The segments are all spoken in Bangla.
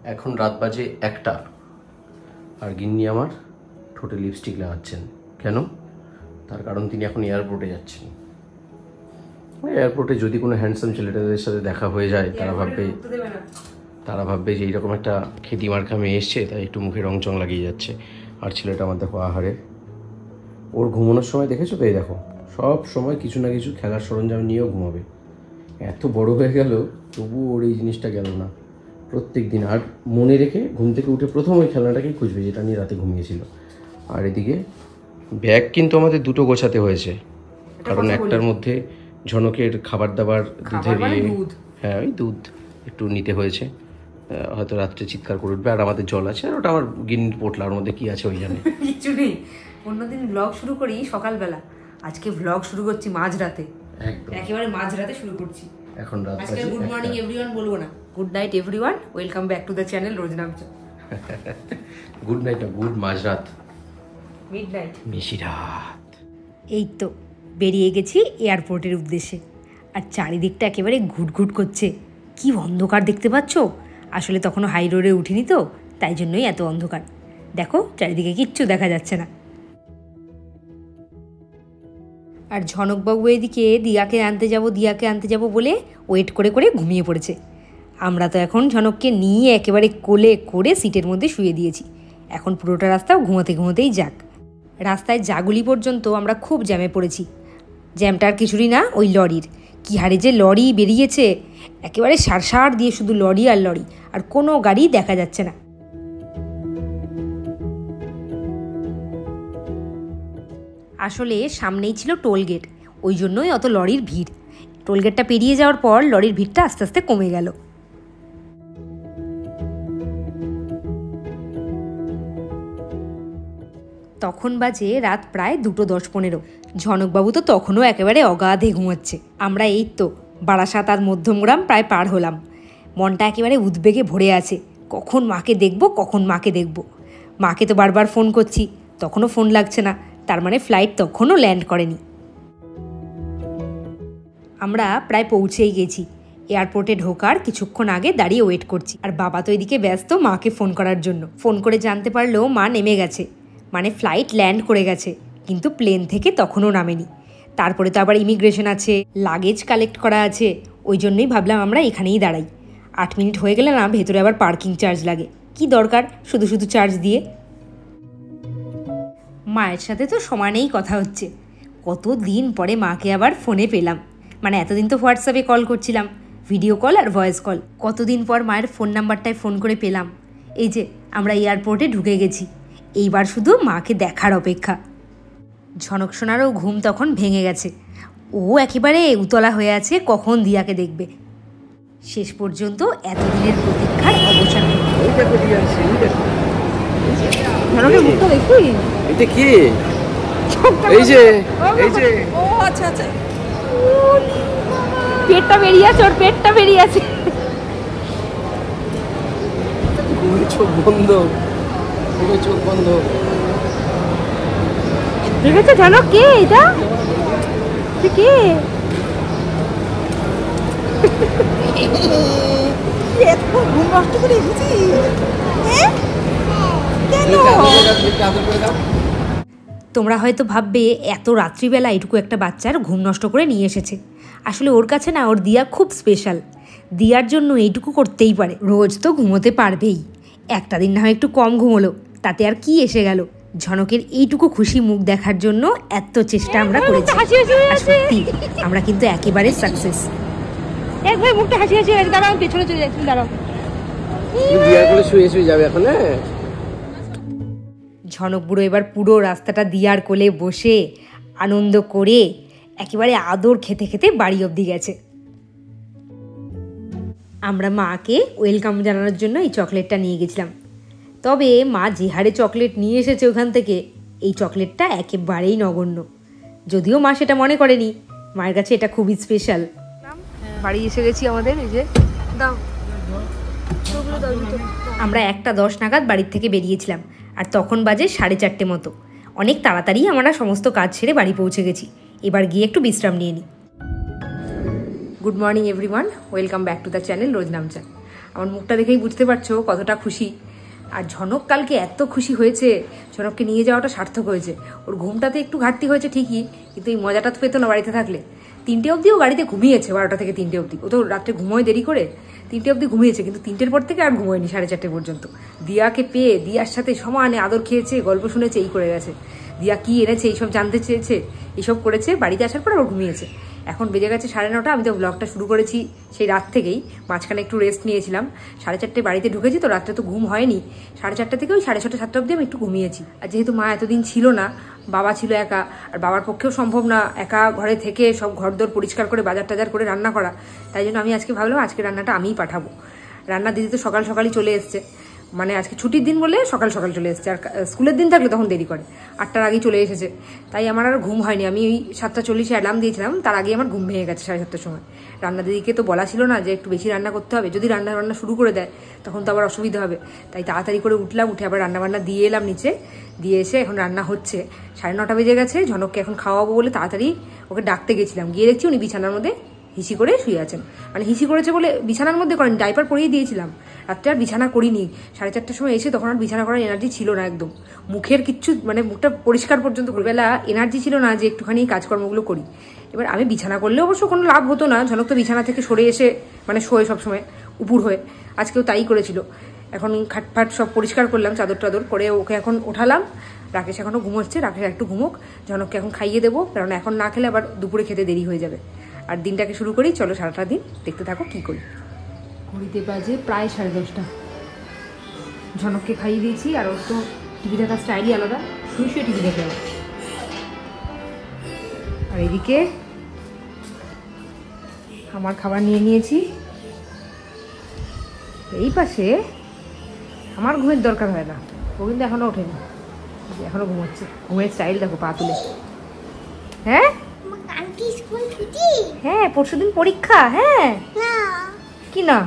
এখন রাত বাজে 1টা, আর গিন্নি আমার ঠোঁটে লিপস্টিক লাগাচ্ছেন। কেন? তার কারণ তিনি এখন এয়ারপোর্টে যাচ্ছেন। এয়ারপোর্টে যদি কোনো হ্যান্ডসাম ছেলেটাদের সাথে দেখা হয়ে যায়, তারা ভাববে যে এইরকম একটা খেটি মার্কা মেয়ে এসছে, তাই একটু মুখে রং চং লাগিয়ে যাচ্ছে। আর ছেলেটা আমার দেখো আহারে, ওর ঘুমানোর সময় দেখেছো তো, এই দেখো সব সময় কিছু না কিছু খেলার সরঞ্জাম নিয়েও ঘুমাবে। এত বড় হয়ে গেল তবুও ওর এই জিনিসটা গেল না প্রত্যেক দিন। আর মনে রেখে ঘুম থেকে উঠে প্রথম ওই খেলনাটাকেই খুঁজবে যেটা নিয়ে রাতে ঘুমিয়েছিল। আর এদিকে ব্যাগ কিন্তু আমাদের দুটো গোছাতে হয়েছে, কারণ একটার মধ্যে ঝনকের খাবার দাবার, দুধের হ্যাঁ ওই দুধ একটু নিতে হয়েছে, হয়তো রাত্রে চিৎকার করে উঠবে। আর আমাদের জল আছে, আর ওটা আমার গিন্নির পোটলা, ওর মধ্যে কি আছে ওই জানে। কিছু নেই। অন্যদিন ব্লগ শুরু করি সকালবেলা, আজকে ব্লগ শুরু করছি মাঝরাতে, একেবারে মাঝরাতে শুরু করছি। এখন রাত আজকে গুড মর্নিং এভরিওয়ান বলবো না, good night everyone, welcome back to the channel Rojnamcha. Good night না, গুড মাঝরাত, মিড নাইট, মিশি রাত। এই তো বেরিয়ে গেছি এয়ারপোর্টের উদ্দেশ্যে, আর চারিদিকটা একেবারে ঘুটঘুট করছে। কি অন্ধকার দেখতে পাচ্ছ? আসলে তখনও হাই রোডে উঠিনি তো, তাই জন্যই এত অন্ধকার। দেখো চারিদিকে কিচ্ছু দেখা যাচ্ছে না। আর ঝনকবাবু এদিকে দিয়াকে আনতে যাব বলে ওয়েট করে করে ঘুমিয়ে পড়েছে। আমরা তো এখন ঝনককে নিয়ে একেবারে কোলে করে সিটের মধ্যে শুয়ে দিয়েছি। এখন পুরোটা রাস্তাও ঘুমোতেই যাক। রাস্তায় জাগুলি পর্যন্ত আমরা খুব জ্যামে পড়েছি। জ্যামটা আর কিছুরই না, ওই লরির। কী হারে যে লরি বেরিয়েছে, একেবারে সার দিয়ে শুধু লরি আর লরি, আর কোনো গাড়ি দেখা যাচ্ছে না। আসলে সামনেই ছিল টোলগেট, ওই জন্যই অত লরির ভিড়। টোলগেটটা পেরিয়ে যাওয়ার পর লরির ভিড়টা আস্তে আস্তে কমে গেল। তখন বাজে রাত প্রায় 2:10-15। ঝনকবাবু তো তখনও একেবারে অগাধে ঘুমাচ্ছে। আমরা এই তো বারাসাত আর মধ্যমগ্রাম প্রায় পার হলাম। মনটা একেবারে উদ্বেগে ভরে আছে, কখন মাকে দেখব। মাকে তো বারবার ফোন করছি, তখনও ফোন লাগছে না, তার মানে ফ্লাইট তখনও ল্যান্ড করেনি। আমরা প্রায় পৌঁছেই গেছি। এয়ারপোর্টে ঢোকার কিছুক্ষণ আগে দাঁড়িয়ে ওয়েট করছি, আর বাবা তো এদিকে ব্যস্ত মাকে ফোন করার জন্য। ফোন করে জানতে পারলো মা নেমে গেছে, মানে ফ্লাইট ল্যান্ড করে গেছে, কিন্তু প্লেন থেকে তখনও নামেনি। তারপরে তো আবার ইমিগ্রেশন আছে, লাগেজ কালেক্ট করা আছে, ওই জন্যই ভাবলাম আমরা এখানেই দাঁড়াই। 8 মিনিট হয়ে গেলে না ভেতরে আবার পার্কিং চার্জ লাগে, কি দরকার শুধু শুধু চার্জ দিয়ে। মায়ের সাথে তো সমানেই কথা হচ্ছে। কতদিন পরে মাকে আবার ফোনে পেলাম, মানে এতদিন তো হোয়াটসঅ্যাপে কল করছিলাম, ভিডিও কল আর ভয়েস কল। কতদিন পর মায়ের ফোন নাম্বারটায় ফোন করে পেলাম। এই যে আমরা এয়ারপোর্টে ঢুকে গেছি, এইবার শুধু মাকে দেখার অপেক্ষা। ঝনক সোনারও ঘুম তখন ভেঙে গেছে, ও একেবারে উতলা হয়ে আছে কখন দিয়াকে দেখবে। শেষ পর্যন্ত এতদিনের প্রতীক্ষার অবসান হলো। এটা কি? এই যে ও আচ্ছা আচ্ছা, পেটটা বেরিয়ে আছে, ওর পেটটা বেরিয়ে আছে। চোখ বন্ধ। দেখেছো জানো কে এটা? কে? ঘুম নষ্ট করে তোমরা হয়তো ভাববে এত রাত্রিবেলা এটুকু একটা বাচ্চার ঘুম নষ্ট করে নিয়ে এসেছে। আসলে ওর কাছে না ওর দিয়া খুব স্পেশাল। দিয়ার জন্য এইটুকু করতেই পারে, রোজ তো ঘুমোতে পারবেই। একটা দিন না হয় একটু কম ঘুমোলো, তাতে আর কি এসে গেল। ঝনকের এইটুকু খুশি মুখ দেখার জন্য এত চেষ্টা আমরা করেছি, সত্যি আমরা কিন্তু একেবারে সাকসেস। একবার মুখটা হাসি হয়ে গেছে, দাঁড়াও পেছনে চলে যাচ্ছি, দাঁড়াও। শুয়ে যাবে এখন। ঝনক বুড়ো এবার পুরো রাস্তাটা দিয়ার কোলে বসে আনন্দ করে একেবারে আদর খেতে খেতে বাড়ি অবধি গেছে। আমরা মাকে ওয়েলকাম জানানোর জন্য এই চকলেটটা নিয়ে গেছিলাম। তবে মা যে হারে চকলেট নিয়ে এসেছে ওখান থেকে, এই চকলেটটা একেবারেই নগণ্য। যদিও মা সেটা মনে করেনি, মায়ের কাছে এটা খুবই স্পেশাল। বাড়ি এসে গেছি আমাদের, এই যে দাও। আমরা 1:10 নাগাদ বাড়ির থেকে বেরিয়েছিলাম, আর তখন বাজে 4:30 মতো। অনেক তাড়াতাড়ি আমরা সমস্ত কাজ ছেড়ে বাড়ি পৌঁছে গেছি। এবার গিয়ে একটু বিশ্রাম নিয়ে নিই। Good morning everyone, welcome back to the channel Rojnamcha. আমার মুখটা দেখেই বুঝতে পারছো কতটা খুশি। আর ঝনক কালকে এত খুশি হয়েছে, ঝনককে নিয়ে যাওয়াটা সার্থক হয়েছে। ওর ঘুমটাতে একটু ঘাটতি হয়েছে ঠিকই, কিন্তু এই মজাটা তো পেতো না বাড়িতে থাকলে। 3টে অবধিও গাড়িতে ঘুমিয়েছে, 12টা থেকে 3টে অবধি। ও তো রাত্রে ঘুমোয় দেরি করে, 3টে অবধি ঘুমিয়েছে, কিন্তু 3টের পর থেকে আর ঘুমোয়নি 4:30 পর্যন্ত। দিয়াকে পেয়ে দিয়ার সাথে সমানে আদর খেয়েছে, গল্প শুনেছে, এই করে গেছে। দিয়া কি এনেছে এইসব জানতে চেয়েছে, এইসব করেছে। বাড়িতে আসার পর ওর ঘুমিয়েছে। এখন বেজে গেছে 9:30। আমি তো ব্লগটা শুরু করেছি সেই রাত থেকেই, মাঝখানে একটু রেস্ট নিয়েছিলাম। 4:30 বাড়িতে ঢুকেছি তো, রাত্রে তো ঘুম হয়নি। 4:30 থেকে ওই 6:30 7টা অবধি আমি একটু ঘুমিয়েছি। আর যেহেতু মা এতদিন ছিল না, বাবা ছিল একা, আর বাবার পক্ষেও সম্ভব না একা ঘরে থেকে সব ঘরদোর পরিষ্কার করে বাজার টাজার করে রান্না করা, তাই জন্য আমি আজকে ভাবলাম আজকে রান্নাটা আমিই পাঠাবো। রান্না দিদি তো সকাল সকালই চলে এসছে, মানে আজকে ছুটির দিন বলে সকাল সকাল চলে এসেছে। আর স্কুলের দিন থাকলে তখন দেরি করে, 8টার আগেই চলে এসেছে। তাই আমার আর ঘুম হয়নি। আমি ওই 7:40 অ্যালার্ম দিয়েছিলাম, তার আগে আমার ঘুম ভেঙে গেছে 7:30 সময়। রান্না দিদিকে তো বলা ছিল না যে একটু বেশি রান্না করতে হবে, যদি রান্না শুরু করে দেয় তখন তো আবার অসুবিধা হবে। তাই তাড়াতাড়ি করে উঠলাম, উঠে আবার রান্না দিয়ে এলাম নিচে, দিয়ে এসে এখন রান্না হচ্ছে। 9:30 বেজে গেছে। ঝনককে এখন খাওয়াবো বলে তাড়াতাড়ি ওকে ডাকতে গেছিলাম, গিয়ে দেখছি উনি বিছানার মধ্যে হিসি করে শুয়ে আছেন। মানে হিসি করেছে বলে বিছানার মধ্যে করেন, ডাইপার পরিয়ে দিয়েছিলাম। রাত্রে আর বিছানা করিনি। 4:30 সময় এসে তখন আর বিছানা করার এনার্জি ছিল না একদম। মুখের কিচ্ছু, মানে মুখটা পরিষ্কার পর্যন্ত ভোরবেলা এনার্জি ছিল না যে একটুখানি কাজকর্মগুলো করি। এবার আমি বিছানা করলে অবশ্য কোনো লাভ হতো না, ঝনক তো বিছানা থেকে সরে এসে মানে শোয় সবসময় উপুর হয়ে, আজকেও তাই করেছিল। এখন খাটফাট সব পরিষ্কার করলাম, চাদর টাদর করে ওকে এখন ওঠালাম। রাকেশ এখনও ঘুমোচ্ছে, রাকেশ একটু ঘুমোক, ঝনককে এখন খাইয়ে দেবো, কারণ এখন না খেলে আবার দুপুরে খেতে দেরি হয়ে যাবে। আর দিনটাকে শুরু করি, চলো সারাটা দিন দেখতে থাকো কি করি। ঘড়িতে বাজে প্রায় 10:30। ঝনককে খাইয়ে দিয়েছি, আর ওর তো টিভি দেখার স্টাইলই আলাদা, শুয়ে শুয়ে টিভি দেখে। আর এদিকে আমার খাবার নিয়ে নিয়েছি। এই পাশে আমার ঘুমের দরকার হয় না, ও কিন্তু এখনো ওঠেনি, এখনো ঘুমোচ্ছে। ঘুমের স্টাইল দেখো, পা তুলে। হ্যাঁ হ্যাঁ, পরশুদিন পরীক্ষা। হ্যাঁ কি না,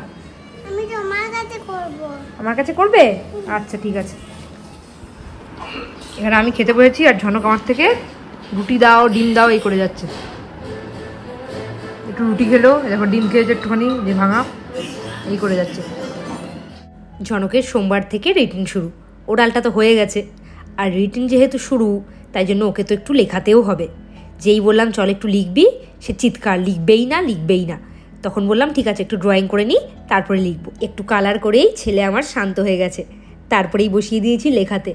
আমি তোমার কাছে করব। আমার কাছে করবে? আচ্ছা ঠিক আছে। এখানে আমি খেতে বসেছি, আর ঝনক আমার থেকে রুটি দাও, ডিম দাও এই করে যাচ্ছে। একটু রুটি খেলো, দেখো ডিম খেয়েছে একটুখানি, যে ভাঙা, এই করে যাচ্ছে। ঝনকের সোমবার থেকে রিটিন শুরু। ওরালটা তো হয়ে গেছে, আর রিটিন যেহেতু শুরু তাই জন্য ওকে তো একটু লেখাতেও হবে। যেই বললাম চল একটু লিখবি, সে চিৎকার, লিখবেই না। তখন বললাম ঠিক আছে একটু ড্রয়িং করে নিই, তারপরে লিখবো। একটু কালার করেই ছেলে আমার শান্ত হয়ে গেছে, তারপরেই বসিয়ে দিয়েছি লেখাতে।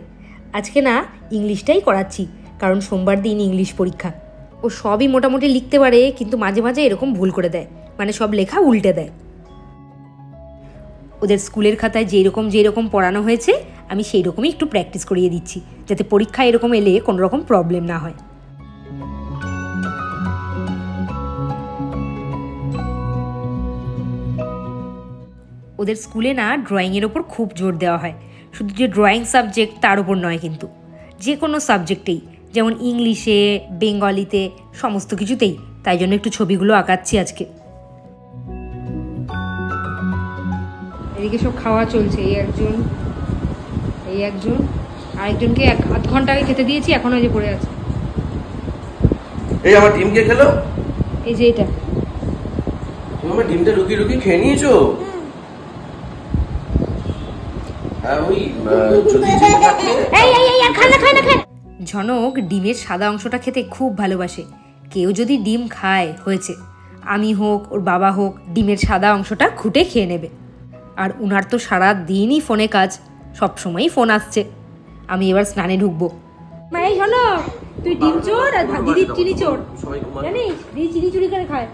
আজকে না ইংলিশটাই করাচ্ছি, কারণ সোমবার দিন ইংলিশ পরীক্ষা। ও সবই মোটামুটি লিখতে পারে, কিন্তু মাঝে মাঝে এরকম ভুল করে দেয়, মানে সব লেখা উল্টে দেয়। ওদের স্কুলের খাতায় যেরকম পড়ানো হয়েছে আমি সেই রকমই একটু প্র্যাকটিস করিয়ে দিচ্ছি, যাতে পরীক্ষা এরকম এলে কোনো রকম প্রবলেম না হয়। ওদের স্কুলে না ড্রয়িংয়ের ওপর খুব জোর দেওয়া হয়। শুধু যে ড্রয়িং সাবজেক্ট তার ওপর নয়, কিন্তু যে কোনো সাবজেক্টেই, যেমন ইংলিশে, বেঙ্গলিতে, সমস্ত কিছুতেই। তাই জন্য একটু ছবিগুলো আঁকাচ্ছি আজকে। এদিকে সব খাওয়া চলছে, এই একজন আরেকজনকে 1/2 ঘন্টা আগে খেতে দিয়েছি, এখনো যে পড়ে আছে। এই আমার ডিম কে খেলো? এই যে এটা। তুমি আমার ডিমটা লুকিয়ে খেয়ে নিয়েছো? ঝনক ডিমের সাদা অংশটা খেতে খুব ভালোবাসে। কেউ যদি ডিম খায় হয়েছে, আমি হোক ওর বাবা হোক, ডিমের সাদা অংশটা খুঁটে খেয়ে নেবে। আর উনার তো সারা দিনই ফোনে কাজ, সবসময়ই ফোন আসছে। আমি এবার স্নানে ঢুকবো। এই ঝনক, তুই ডিম চোর আর দিদি চিনি চোর, জানিস? দিদি চিনি চুরি করে খায়।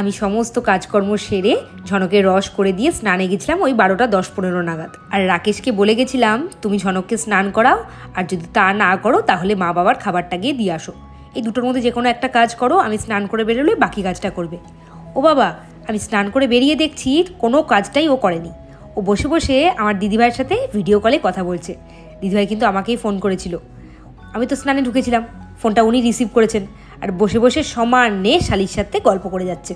আমি সমস্ত কাজকর্ম সেরে ঝনকের রস করে দিয়ে স্নানে গেছিলাম ওই 12টা 10-15 নাগাদ। আর রাকেশকে বলে গেছিলাম তুমি ঝনককে স্নান করাও, আর যদি তা না করো তাহলে মা বাবার খাবারটা গিয়ে দিয়ে আসো। এই দুটোর মধ্যে যে কোনো একটা কাজ করো, আমি স্নান করে বেরোলে বাকি কাজটা করবে। ও বাবা, আমি স্নান করে বেরিয়ে দেখছি কোনো কাজটাই ও করেনি। ও বসে বসে আমার দিদিভাইয়ের সাথে ভিডিও কলে কথা বলছে। দিদিভাই কিন্তু আমাকেই ফোন করেছিল। আমি তো স্নানে ঢুকেছিলাম, ফোনটা উনি রিসিভ করেছেন, আর বসে বসে সমানে শালির সাথে গল্প করে যাচ্ছে।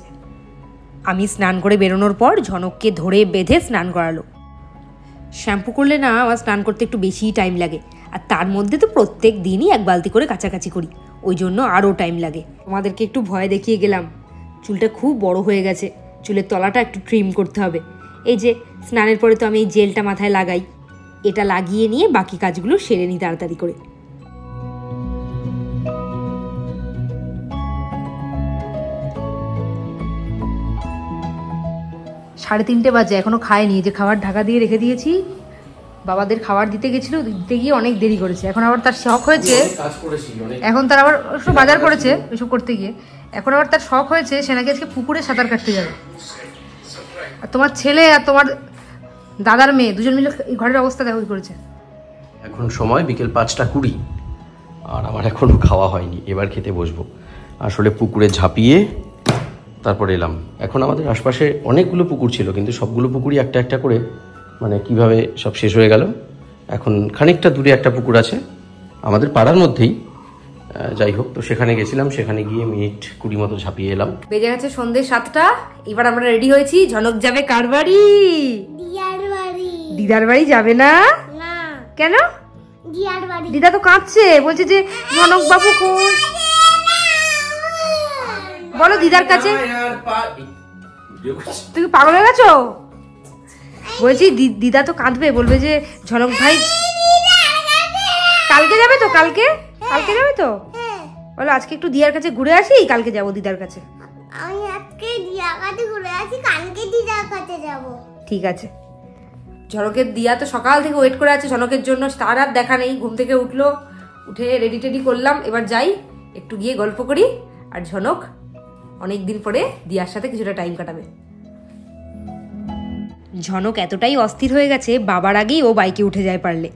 আমি স্নান করে বেরোনোর পর ঝনককে ধরে বেঁধে স্নান করালো। শ্যাম্পু করলে না আমার স্নান করতে একটু বেশিই টাইম লাগে, আর তার মধ্যে তো প্রত্যেক দিনই 1 বালতি করে কাছাকাছি করি, ওই জন্য আরও টাইম লাগে। তোমাদেরকে একটু ভয় দেখিয়ে গেলাম, চুলটা খুব বড় হয়ে গেছে, চুলের তলাটা একটু ট্রিম করতে হবে। এই যে স্নানের পরে তো আমি এই জেলটা মাথায় লাগাই, এটা লাগিয়ে নিয়ে বাকি কাজগুলো সেরে নিই তাড়াতাড়ি করে। 3:30 বাজে, এখনো খায়নি। যে খাবার ঢাকা দিয়ে রেখে দিয়েছি, বাবাদের খাবার দিতে গেছিল, দিতে গিয়ে অনেক দেরি করেছে। এখন আবার তার শখ হয়েছে, এখন তার আবার সব বাজার করেছে এসব করতে গিয়ে, এখন আবার তার শখ হয়েছে সে নাকি আজকে পুকুরে সাঁতার কাটতে যাবে। আর তোমার ছেলে আর তোমার দাদার মেয়ে দুজন মিলে এই ঘরের অবস্থা দেখো করেছে। এখন সময় বিকেল 5:20 আর আমার এখনো খাওয়া হয়নি, এবার খেতে বসবো। আসলে পুকুরে ঝাঁপিয়ে তারপর এলাম। এখন আমাদের আশপাশে অনেকগুলো পুকুর ছিল, কিন্তু সবগুলো পুকুরই একটা একটা করে মানে কিভাবে সব শেষ হয়ে গেল। এখন খানিকটা দূরে একটা পুকুর আছে আমাদের পাড়ার মধ্যেই, যাই হোক, তো সেখানে গেছিলাম, সেখানে গিয়ে মিনিট 20 মতো ঝাঁপিয়ে এলাম। বেজে গেছে সন্ধ্যে 7টা, এবার আমরা রেডি হয়েছি। ঝনক যাবে কার বাড়ি? দিয়ার বাড়ি। দিদার বাড়ি যাবে না? না। কেন? দিয়ার বাড়ি। দিদা তো কাঁদছে, বলছে যে ঝনক বাবু কোন। বলো দিদার কাছে। তুমি পাগল হয়ে গেছো? বলছি দিদা তো কাঁদবে, বলবে যে ঝনক ভাই কালকে যাবে তো, কালকে যাবে তো। বলো আজকে একটু দিদার কাছে ঘুরে আসি, কালকে যাবো দিদার কাছে। আমি আজকে দিয়ার কাছে ঘুরে আসি, কালকে দিদার কাছে যাব। ঠিক আছে। ঝনকের দিয়া তো সকাল থেকে ওয়েট করে আছে ঝনকের জন্য, তার আর দেখা নেই। ঘুম থেকে উঠলো, উঠে রেডি টেডি করলাম, এবার যাই একটু গিয়ে গল্প করি। আর ঝনক অনেকদিন পরে দিয়ার সাথে কিছুটা টাইম কাটাবে। ঝনক এতটাই অস্থির হয়ে গেছে, বাবার আগেই ও বাইকে উঠে যায় পারলে।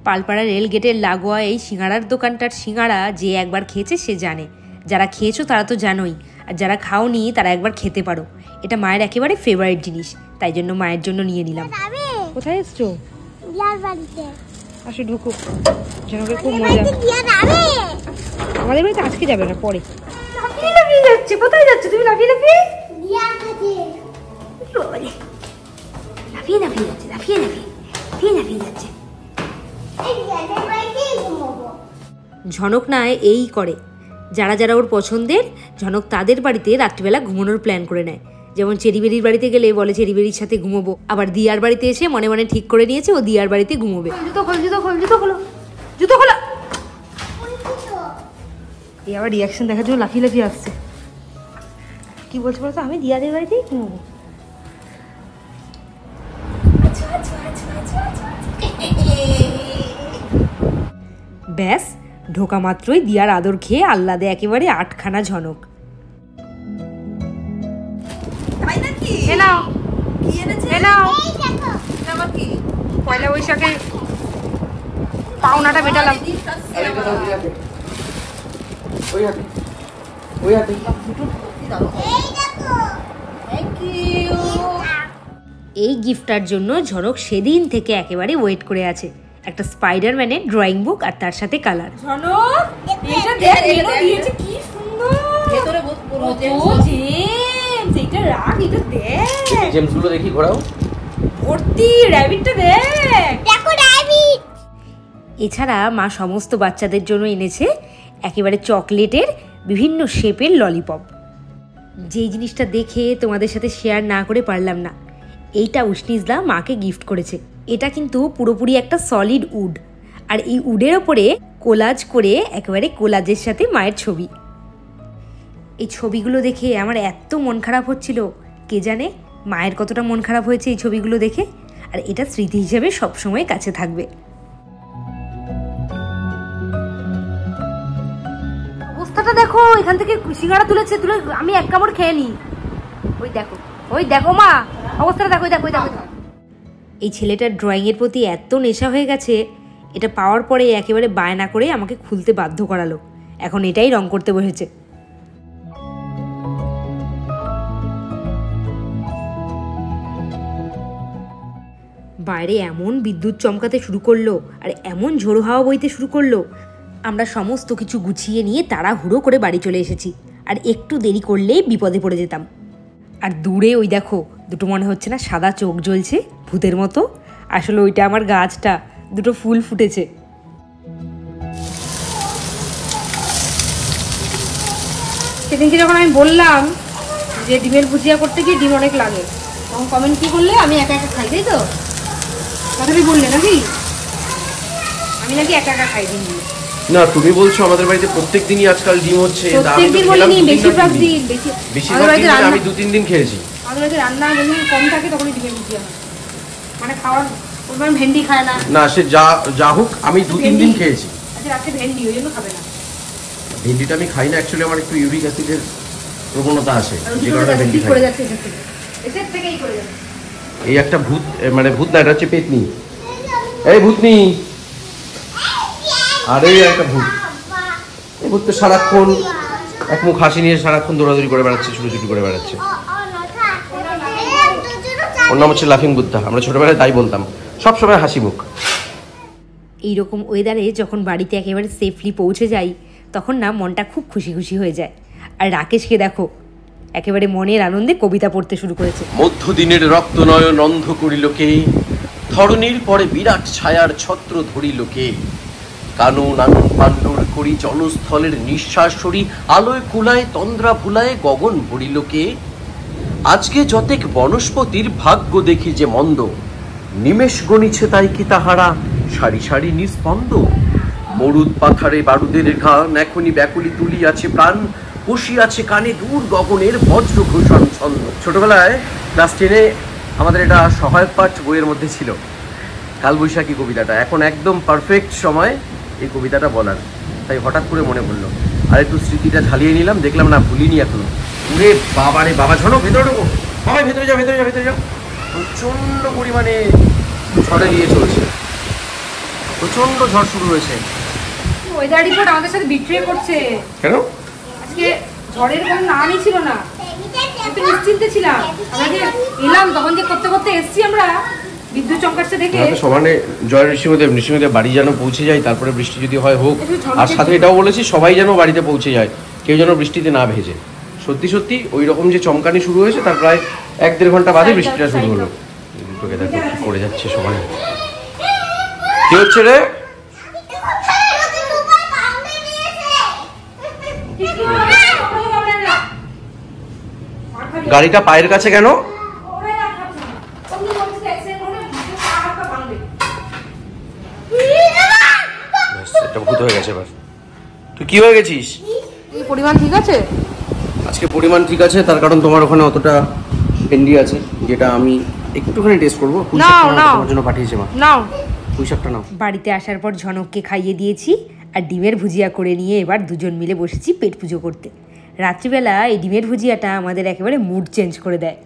পালপাড়া রেল গেটের লাগোয়া এই সিঙ্গাড়ার দোকানটার সিঙ্গাড়া যে একবার খেয়েছে সে জানে। যারা খেয়েছো তারা তো জানোই, আর যারা খাওনি তারা একবার খেতে পারো। এটা মায়ের একেবারে ফেভারিট জিনিস, তাই জন্য মায়ের জন্য নিয়ে নিলাম। কোথায় এসছো? দিয়ার বাড়িতে। আসো ঢুকো, ঝনকের খুব মজা। আমাদের বাড়িতে আজকে যাবে না, পরে। লাফিয়ে যাচ্ছে, কোথায় যাচ্ছে তুমি? লাফিয়ে দিয়ার কাছে। লাফিয়ে যাচ্ছে। এই দিয়ার বাড়িতেই ঘুমাবো। ঝনক না এই করে, যারা যারা ওর পছন্দের ঝনক তাদের বাড়িতে রাত্রিবেলা ঘুমানোর প্ল্যান করে নেয়। যেমন চেরিবেরির বাড়িতে গেলে বলে চেরিবেরির সাথে ঘুমোবো, আবার দিয়ার বাড়িতে এসে মনে মনে ঠিক করে নিয়েছে ও দিয়ার বাড়িতে ঘুমোবে। জুতো খোলো। এই আবার রিয়াকশন দেখার জন্য লাফিয়ে আসছে। কি বলছো বলতো? আমি দিয়াদের বাড়িতেই ঘুমোবো। ব্যাস, ঢোকা মাত্রই দিয়ার আদর খেয়ে আহ্লাদে একেবারে 8খানা ঝনক। পয়লা বৈশাখে পাওনাটা মেটালাম। এই গিফটটার জন্য ঝনক সেদিন থেকে একেবারে ওয়েট করে আছে। একটা স্পাইডারম্যানের ড্রয়িং বুক আর তার সাথে কালার। ঝনক এটা দেখ, এটা দিয়েছে কি সুন্দর। ভেতরে ও জেমস, এটা রাখ, এটা দেখ। জেমস গুলো দেখি, ঘোরাও। ভর্তি র‍্যাবিটটা দেখ, দেখো র‍্যাবিট। এছাড়া মা সমস্ত বাচ্চাদের জন্য এনেছে একেবারে চকলেটের বিভিন্ন শেপের ললিপপ। যেই জিনিসটা দেখে তোমাদের সাথে শেয়ার না করে পারলাম না, এইটা উষ্ণিজদা মাকে গিফট করেছে। এটা কিন্তু পুরোপুরি একটা সলিড উড, আর এই উডের ওপরে কোলাজ করে একেবারে কোলাজের সাথে মায়ের ছবি। এই ছবিগুলো দেখে আমার এত মন খারাপ হচ্ছিল, কে জানে মায়ের কতটা মন খারাপ হয়েছে এই ছবিগুলো দেখে। আর এটা স্মৃতি হিসেবে সবসময় কাছে থাকবে। অবস্থাটা দেখো, এখান থেকে সিঙ্গাড়া তুলেছে, তুলে আমি এক কামড় খেয়ে নিই। ওই দেখো মা, অবস্থাটা দেখো, দেখো। এই ছেলেটার ড্রয়িংয়ের প্রতি এত নেশা হয়ে গেছে, এটা পাওয়ার পরে একেবারে বায়না করে আমাকে খুলতে বাধ্য করালো। এখন এটাই রং করতে বসেছে। বাইরে এমন বিদ্যুৎ চমকাতে শুরু করলো আর এমন ঝোড়ো হাওয়া বইতে শুরু করলো, আমরা সমস্ত কিছু গুছিয়ে নিয়ে তাড়াহুড়ো করে বাড়ি চলে এসেছি। আর একটু দেরি করলেই বিপদে পড়ে যেতাম। আর দূরে ওই দেখো, দুটো মনে হচ্ছে না সাদা চোখ জ্বলছে ভূতের মতো, আসলে ওইটা আমার গাছটা, দুটো ফুল ফুটেছে। সেদিনকে যখন আমি বললাম যে ডিমের ভুজিয়া করতে গিয়ে ডিম অনেক লাগে, তখন কমেন্ট কি করলে আমি একা একা খাই, তাই তো কথাটাই বললে নাকি আমি নাকি একা একা খাই ডিম? না, তুমি বলছো আমাদের বাড়িতে প্রত্যেক দিনই আজকাল ডিম হচ্ছে। প্রত্যেকদিন বলিনি, বেশিরভাগ দিন। বেশিরভাগ দিন আমি 2-3 দিন খেয়েছি। আমাদের বাড়িতে রান্না যখন কম থাকে তখনই ডিমের ভুজিয়া হয়, মানে খাওয়ার কোনো ভেন্ডি খায় না। না, সে যা হোক আমি 2-3 দিন খেয়েছি। আচ্ছা, রাতে ভেন্ডি ওই জন্য খাবে না। ভেন্ডিটা আমি খাই না, অ্যাকচুয়ালি আমার একটু ইউরিক অ্যাসিডের প্রবণতা আছে, যে করে কারণে ভেন্ডি খাই। যাচ্ছে এসব থেকেই করে যাচ্ছে। এই একটা ভূত, মানে ভূত না, এটা হচ্ছে পেতনি। এই ভূতনি, আর এই একটা ভূত। এই ভূত তো সারাক্ষণ এক মুখ হাসি নিয়ে সারাক্ষণ দৌড়াদৌড়ি করে বেড়াচ্ছে, ছুটোছুটি করে বেড়াচ্ছে। ওর নাম হচ্ছে লাফিং বুদ্ধা। আমরা ছোটবেলায় তাই বলতাম, সবসময় হাসি মুখ। এইরকম ওয়েদারে যখন বাড়িতে একেবারে সেফলি পৌঁছে যাই তখন না মনটা খুব খুশি খুশি হয়ে যায়। আর রাকেশকে দেখো, একেবারে মনের আনন্দে কবিতা পড়তে শুরু করেছে। মধ্যদিনের রক্তনয়ন অন্ধ করিল কে, ধরণীর পরে বিরাট ছায়ার ছত্র ধরিল কে, কানন আনন পাণ্ডুর করি জলস্থলের নিঃশ্বাস সরি, আলোয় কুলায় তন্দ্রা ভুলায় গগন ভরিল কে, আজকে যতেক বনস্পতির ভাগ্য দেখি যে মন্দ, নিমেষ গণিছে তাই কি তাহারা সারি সারি নিস্পন্দ, মরুদ পাথারে বারুদের ঘান এখনই ব্যাকুলি তুলিয়াছে প্রাণ, বসিয়াছে কানে দূর গগনের বজ্র ঘোষণ ছন্দ। ছোটবেলায় ক্লাস 10-এ আমাদের এটা সহায়ক পাঠ বইয়ের মধ্যে ছিল, কালবৈশাখী কবিতাটা। এখন একদম পারফেক্ট সময় এই কবিতাটা বলার, তাই হঠাৎ করে মনে পড়লো। আর একটু স্মৃতিটা ঝালিয়ে নিলাম, দেখলাম না ভুলিনি এখনো। উরে বাবা রে বাবা, ঝড়ো ভেতরে ঢোকো, বাবা ভেতরে যাও ভেতরে যাও ভেতরে যাও। প্রচণ্ড পরিমাণে ঝড়ে নিয়ে চলছে, প্রচণ্ড ঝড় শুরু হয়েছে। ওয়েদার রিপোর্ট আমাদের সাথে বিট্রে করছে। কেন? আজকে ঝড়ের কোনো নামই ছিল না, একটু নিশ্চিন্তে ছিলাম। আমরা যে এলাম তখন যে করতে করতে এসছি আমরা, বিদ্যুৎ চমকাচ্ছে দেখে সমানে জয় নৃসিংহদেব বাড়ি যেন পৌঁছে যায়, তারপরে বৃষ্টি যদি হয় হোক। আর সাথে এটাও বলেছি সবাই যেন বাড়িতে পৌঁছে যায়, কেউ যেন বৃষ্টিতে না ভেজে। সত্যি সত্যি ওই রকম যে চমকানি শুরু হয়েছে তার প্রায় 1-1.5 ঘন্টা বাদে বৃষ্টিটা শুরু হলো। দুটোকে দেখো কি করে যাচ্ছে সবাই। কি হচ্ছে রে? গাড়িটা পায়ের কাছে কেন? এটা ভূত হয়ে গেছে এবার। তুই কি হয়ে গেছিস? পরিমাণ ঠিক আছে আজকে? পরিমাণ ঠিক আছে, তার কারণ তোমার ওখানে অতটা ভেন্ডি আছে যেটা আমি একটুখানি টেস্ট করবো। তোমার জন্য পাঠিয়েছে মা। নাও পুঁই শাকটা নাও। বাড়িতে আসার পর ঝনককে খাইয়ে দিয়েছি আর ডিমের ভুজিয়া করে নিয়ে এবার দুজন মিলে বসেছি পেট পুজো করতে। রাত্রিবেলা এই ডিমের ভুজিয়াটা আমাদের একেবারে মুড চেঞ্জ করে দেয়।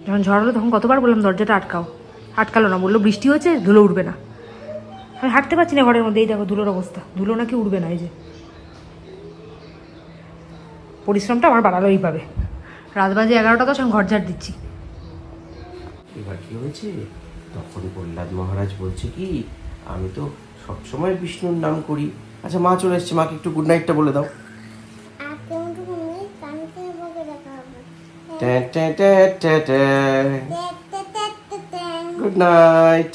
যখন ঝড় হলো তখন কতবার বললাম দরজাটা আটকাও, আটকালো না, বললো বৃষ্টি হচ্ছে ধুলো উঠবে না। আমি হাঁটতে পারছি না ঘরের মধ্যে, এই দেখো ধুলোর অবস্থা, ধুলো নাকি উঠবে না। এই যে পরিশ্রমটা আমার বাড়ালো এইভাবে। রাত বাজে 11টা, তো আমি ঘর ঝাড় দিচ্ছি। এবার কি হয়েছে, তখন প্রহ্লাদ মহারাজ বলছে কি, আমি তো সবসময় বিষ্ণুর নাম করি। আচ্ছা মা চলে এসছে, মাকে একটু গুড নাইটটা বলে দাও। Good night.